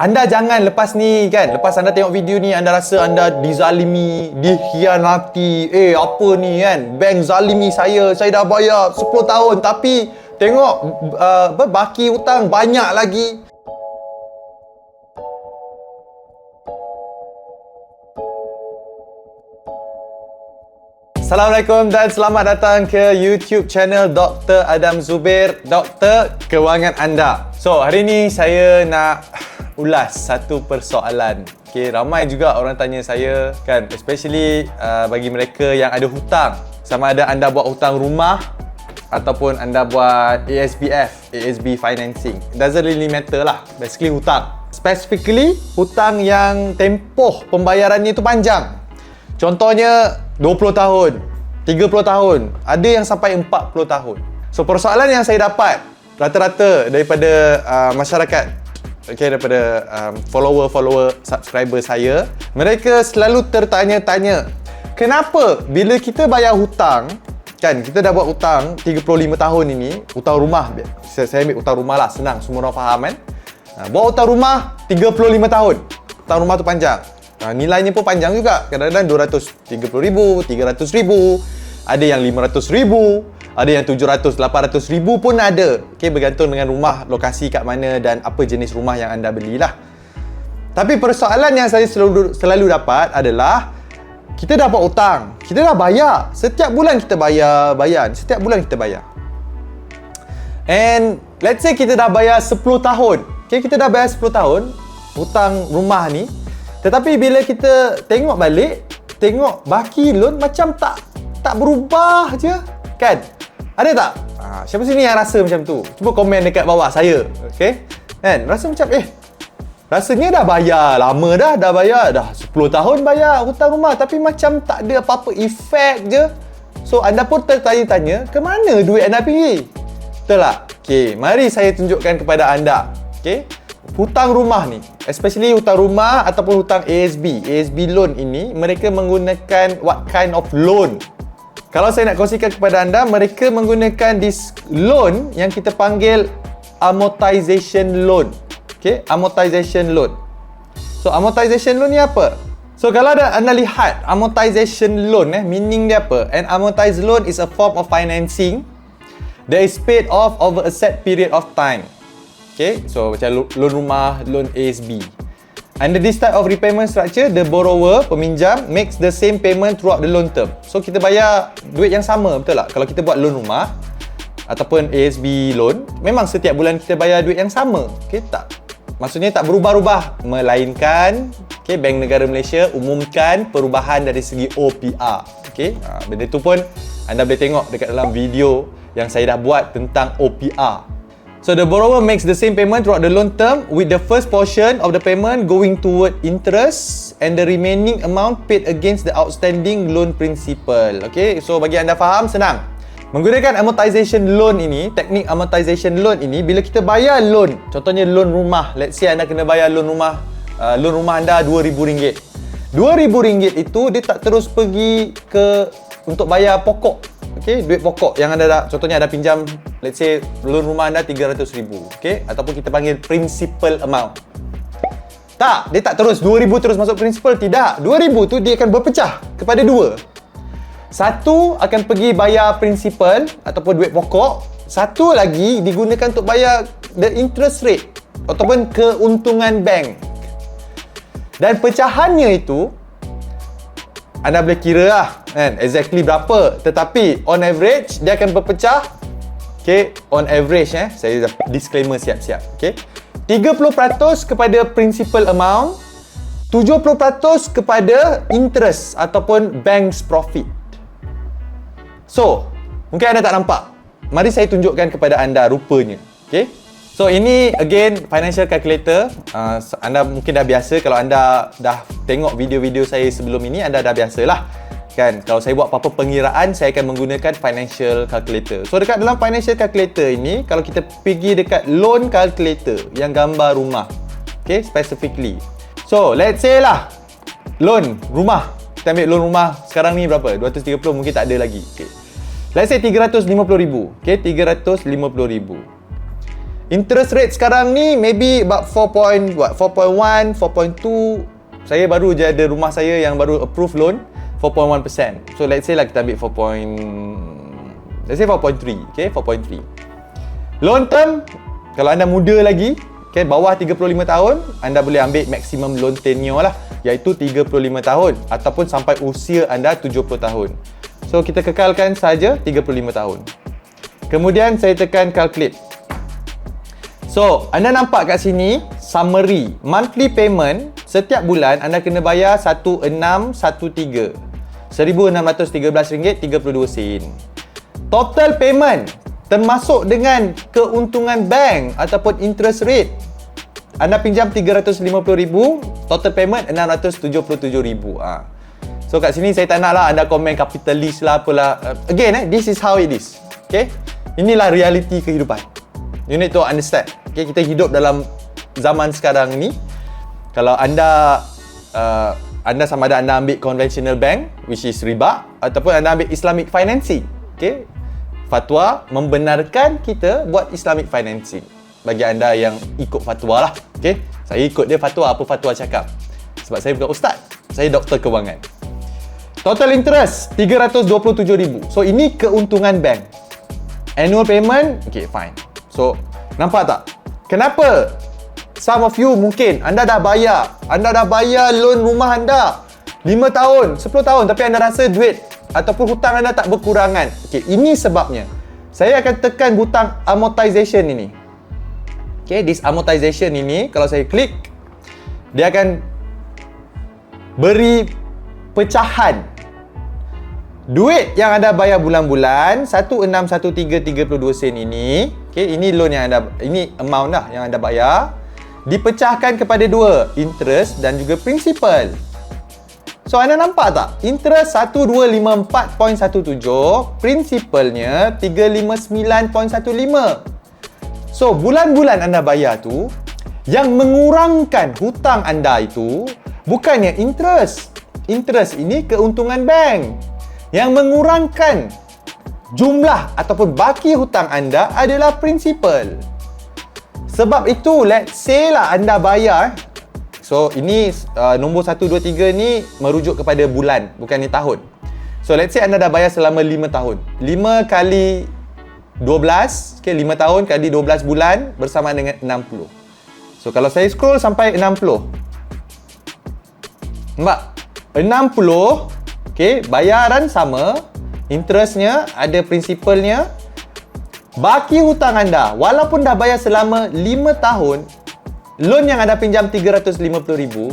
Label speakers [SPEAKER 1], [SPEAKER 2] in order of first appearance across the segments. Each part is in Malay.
[SPEAKER 1] Anda jangan lepas ni kan, lepas anda tengok video ni anda rasa anda dizalimi, dikhianati. Apa ni kan, bank zalimi saya dah bayar 10 tahun tapi tengok baki hutang banyak lagi. Assalamualaikum dan selamat datang ke YouTube channel Dr. Adam Zubair, Doktor Kewangan Anda. So, hari ni saya nak ulas satu persoalan. Okay, ramai juga orang tanya saya kan, especially bagi mereka yang ada hutang. Sama ada anda buat hutang rumah ataupun anda buat ASBF, ASB financing. It doesn't really matter lah, basically hutang. Specifically, hutang yang tempoh pembayarannya itu panjang. Contohnya 20 tahun, 30 tahun, ada yang sampai 40 tahun. So persoalan yang saya dapat rata-rata daripada masyarakat, daripada follower, subscriber saya, mereka selalu tertanya-tanya, kenapa bila kita bayar hutang, kan kita dah buat hutang 35 tahun ini, hutang rumah, saya ambil hutang rumah lah, senang, semua orang faham kan. Buat hutang rumah 35 tahun, hutang rumah tu panjang. Nilainya pun panjang juga. Kadang-kadang RM230,000, RM300,000, ada yang RM500,000, ada yang RM700,000, RM800,000 pun ada. Okay, bergantung dengan rumah, lokasi kat mana dan apa jenis rumah yang anda belilah. Tapi persoalan yang saya selalu dapat adalah, kita dah buat hutang, kita dah bayar. Setiap bulan kita bayar. Setiap bulan kita bayar. And let's say kita dah bayar 10 tahun. Okay, kita dah bayar 10 tahun hutang rumah ni. Tetapi bila kita tengok balik, tengok baki loan macam tak berubah je, kan? Ada tak? Siapa sini yang rasa macam tu? Cuba komen dekat bawah saya, okay? Kan? Rasa macam, rasanya dah bayar lama dah bayar, dah 10 tahun bayar hutang rumah tapi macam tak ada apa-apa efek je. So, anda pun tertanya-tanya, ke mana duit anda pergi? Betul tak? Okay, mari saya tunjukkan kepada anda, okay? Hutang rumah ni, especially hutang rumah ataupun hutang ASB loan ini, mereka menggunakan what kind of loan? Kalau saya nak kongsikan kepada anda, mereka menggunakan this loan yang kita panggil amortization loan. Okay, amortization loan. So, amortization loan ni apa? So, kalau anda lihat amortization loan, meaning dia apa? An amortized loan is a form of financing that is paid off over a set period of time. Okay, so macam loan rumah, loan ASB. Under this type of repayment structure, the borrower, peminjam, makes the same payment throughout the loan term. So kita bayar duit yang sama, betul tak? Kalau kita buat loan rumah ataupun ASB loan, memang setiap bulan kita bayar duit yang sama. Okay, tak? Maksudnya tak berubah-ubah. Melainkan, okay, Bank Negara Malaysia umumkan perubahan dari segi OPR. Okay, benda tu pun anda boleh tengok dekat dalam video yang saya dah buat tentang OPR. So the borrower makes the same payment throughout the loan term, with the first portion of the payment going toward interest and the remaining amount paid against the outstanding loan principal. Okay, so bagi anda faham, senang. Menggunakan amortization loan ini, teknik amortization loan ini, bila kita bayar loan, contohnya loan rumah, let's say anda kena bayar loan rumah anda RM2,000. RM2,000 itu dia tak terus pergi untuk bayar pokok. Okay, duit pokok yang anda dah, contohnya anda pinjam, let's say loan rumah anda RM300,000, okay, ataupun kita panggil principal amount. Tak, dia tak terus RM2,000 terus masuk principal, tidak. RM2,000 tu dia akan berpecah kepada dua. Satu akan pergi bayar principal ataupun duit pokok, satu lagi digunakan untuk bayar the interest rate ataupun keuntungan bank. Dan pecahannya itu anda boleh kira lah, kan, exactly berapa. Tetapi on average dia akan berpecah. Okay, on average saya dah disclaimer siap-siap. Okay, 30% kepada principal amount, 70% kepada interest ataupun bank's profit. So, mungkin anda tak nampak. Mari saya tunjukkan kepada anda rupanya. Okay, so ini again financial calculator. Anda mungkin dah biasa, kalau anda dah tengok video-video saya sebelum ini, anda dah biasalah, kan? Kalau saya buat apa-apa pengiraan, saya akan menggunakan financial calculator. So dekat dalam financial calculator ini, kalau kita pergi dekat loan calculator yang gambar rumah, okay, specifically. So let's say lah, loan rumah, kita ambil loan rumah sekarang ni berapa? 230, mungkin tak ada lagi. Okay, let's say RM350,000. Okay, RM350,000. Interest rate sekarang ni maybe about 4.1, 4.2. Saya baru je ada rumah saya yang baru approve loan 4.1%. So let's say lah kita ambil 4.3, okay, 4.3. Long term, kalau anda muda lagi, okay, bawah 35 tahun, anda boleh ambil maximum loan tenure lah, iaitu 35 tahun ataupun sampai usia anda 70 tahun. So kita kekalkan saja 35 tahun. Kemudian saya tekan calculate. So, anda nampak kat sini summary monthly payment setiap bulan anda kena bayar 1613 RM1,613.32. Total payment termasuk dengan keuntungan bank ataupun interest rate. Anda pinjam RM350,000, total payment RM677,000. So kat sini saya tak nak lah anda komen capitalist lah apalah. Again, this is how it is. Okay? Inilah realiti kehidupan. You need to understand. Okay, kita hidup dalam zaman sekarang ni. Kalau anda sama ada anda ambil conventional bank, which is riba, ataupun anda ambil Islamic financing. Okay, fatwa membenarkan kita buat Islamic financing. Bagi anda yang ikut fatwa lah. Okay, saya ikut dia fatwa, apa fatwa cakap. Sebab saya bukan ustaz, saya doktor kewangan. Total interest RM327,000. So ini keuntungan bank. Annual payment, okay, fine. So nampak tak? Kenapa some of you mungkin anda dah bayar loan rumah anda 5 tahun, 10 tahun tapi anda rasa duit ataupun hutang anda tak berkurangan. Okey, ini sebabnya. Saya akan tekan butang amortization ini. Okey, this amortization ini kalau saya klik, dia akan beri pecahan duit yang anda bayar bulan-bulan 1613.32 sen ini. Okey, ini loan yang anda, ini amount dah yang anda bayar, dipecahkan kepada dua, interest dan juga principal. So anda nampak tak? Interest 1254.17, principalnya 359.15. So bulan-bulan anda bayar tu, yang mengurangkan hutang anda itu bukannya interest. Interest ini keuntungan bank. Yang mengurangkan jumlah ataupun baki hutang anda adalah principal. Sebab itu, let's say lah anda bayar. So, ini nombor 1, 2, 3 ni merujuk kepada bulan, bukan ni tahun. So, let's say anda dah bayar selama 5 tahun. 5 kali 12, okay, 5 tahun kali 12 bulan bersama dengan 60. So, kalau saya scroll sampai 60. Nampak? 60, okay, bayaran sama, interestnya ada principalnya. Baki hutang anda, walaupun dah bayar selama 5 tahun, loan yang anda pinjam 350,000,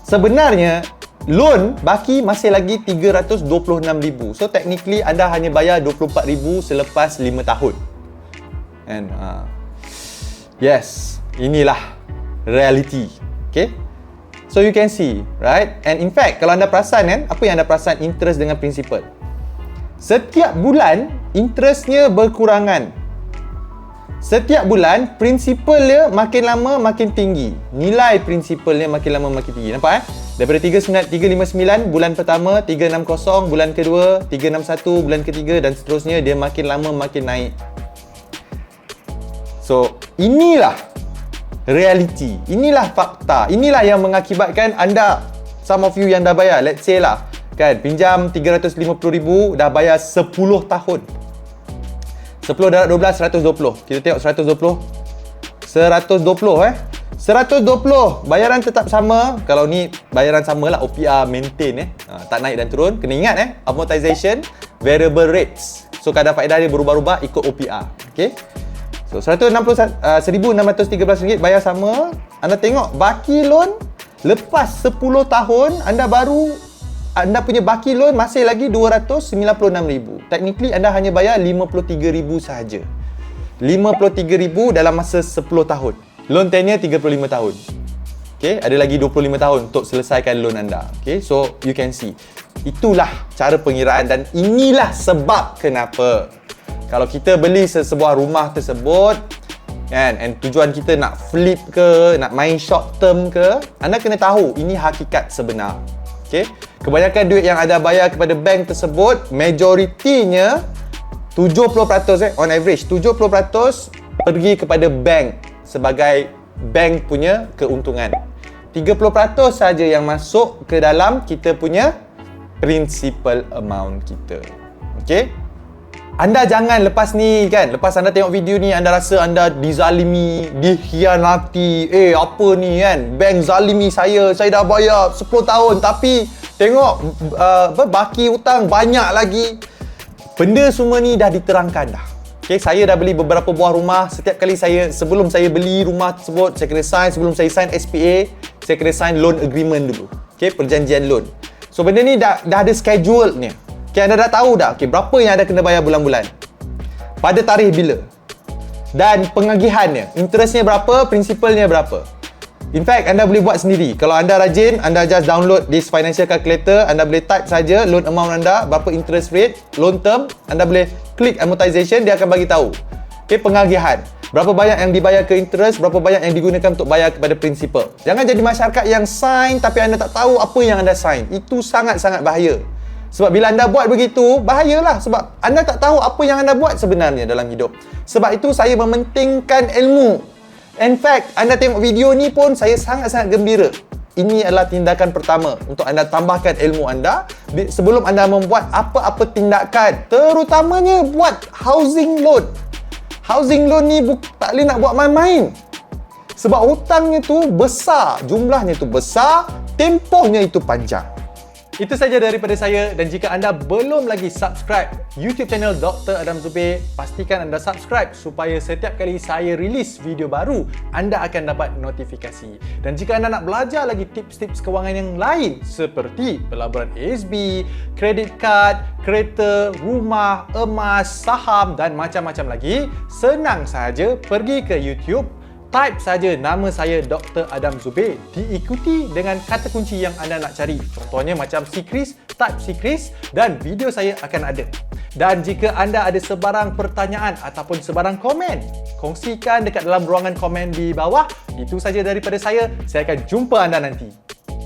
[SPEAKER 1] sebenarnya loan baki masih lagi 326,000. So technically anda hanya bayar 24,000 selepas 5 tahun. And yes, inilah reality. Okay? So you can see, right? And in fact, kalau anda perasan kan, apa yang anda perasan interest dengan principal? Setiap bulan, interestnya berkurangan. Setiap bulan, principalnya makin lama makin tinggi. Nilai principalnya makin lama makin tinggi. Nampak Daripada 359 bulan pertama, 360 bulan kedua, 361 bulan ketiga dan seterusnya, dia makin lama makin naik. So, inilah reality. Inilah fakta. Inilah yang mengakibatkan anda, some of you yang dah bayar, let's say lah, kan, pinjam 350,000, dah bayar 10 tahun. 10 darab 12, 120. Kita tengok 120. 120 bayaran tetap sama. Kalau ni bayaran sama lah, OPR maintain tak naik dan turun. Kena ingat amortization, variable rates. So kadar faedah dia berubah-ubah ikut OPR. Okay. So 1,613 ringgit bayar sama. Anda tengok baki loan lepas 10 tahun anda punya baki loan masih lagi 296,000. Technically anda hanya bayar 53,000 sahaja. 53,000 dalam masa 10 tahun. Loan tenure 35 tahun. Okay, ada lagi 25 tahun untuk selesaikan loan anda. Okay, so you can see. Itulah cara pengiraan dan inilah sebab kenapa kalau kita beli sebuah rumah tersebut, kan, and tujuan kita nak flip ke, nak main short term ke, anda kena tahu ini hakikat sebenar. Okay, kebanyakan duit yang anda bayar kepada bank tersebut, majoritinya 70% on average 70% pergi kepada bank sebagai bank punya keuntungan. 30% saja yang masuk ke dalam kita punya principal amount kita. Okey? Anda jangan lepas ni kan, lepas anda tengok video ni anda rasa anda dizalimi, dikhianati. Apa ni kan? Bank zalimi saya dah bayar 10 tahun tapi tengok baki hutang banyak lagi. Benda semua ni dah diterangkan dah. Okay, saya dah beli beberapa buah rumah. Setiap kali sebelum saya beli rumah tersebut, saya kena sign, sebelum saya sign SPA, saya kena sign loan agreement dulu. Okay, perjanjian loan. So benda ni dah ada schedule ni. Okay, anda dah tahu dah, okay, berapa yang anda kena bayar bulan-bulan, pada tarikh bila, dan pengagihannya, interestnya berapa, principalnya berapa. In fact, anda boleh buat sendiri. Kalau anda rajin, anda just download this financial calculator, anda boleh type saja loan amount anda, berapa interest rate, loan term, anda boleh klik amortization, dia akan bagi tahu. Okay, pengagihan, berapa banyak yang dibayar ke interest, berapa banyak yang digunakan untuk bayar kepada principal. Jangan jadi masyarakat yang sign tapi anda tak tahu apa yang anda sign. Itu sangat-sangat bahaya. Sebab bila anda buat begitu, bahayalah. Sebab anda tak tahu apa yang anda buat sebenarnya dalam hidup. Sebab itu saya mementingkan ilmu. In fact, anda tengok video ni pun saya sangat-sangat gembira. Ini adalah tindakan pertama untuk anda tambahkan ilmu anda sebelum anda membuat apa-apa tindakan. Terutamanya buat housing loan. Housing loan ni tak boleh nak buat main-main. Sebab hutangnya tu besar, jumlahnya tu besar, tempohnya itu panjang. Itu saja daripada saya, dan jika anda belum lagi subscribe YouTube channel Dr. Adam Zubir, pastikan anda subscribe supaya setiap kali saya release video baru, anda akan dapat notifikasi. Dan jika anda nak belajar lagi tips-tips kewangan yang lain seperti pelaburan ASB, kredit kad, kereta, rumah, emas, saham dan macam-macam lagi, senang sahaja pergi ke YouTube. Type saja nama saya Dr. Adam Zubir, diikuti dengan kata kunci yang anda nak cari. Contohnya macam Sikris, type Sikris dan video saya akan ada. Dan jika anda ada sebarang pertanyaan ataupun sebarang komen, kongsikan dekat dalam ruangan komen di bawah. Itu saja daripada saya akan jumpa anda nanti.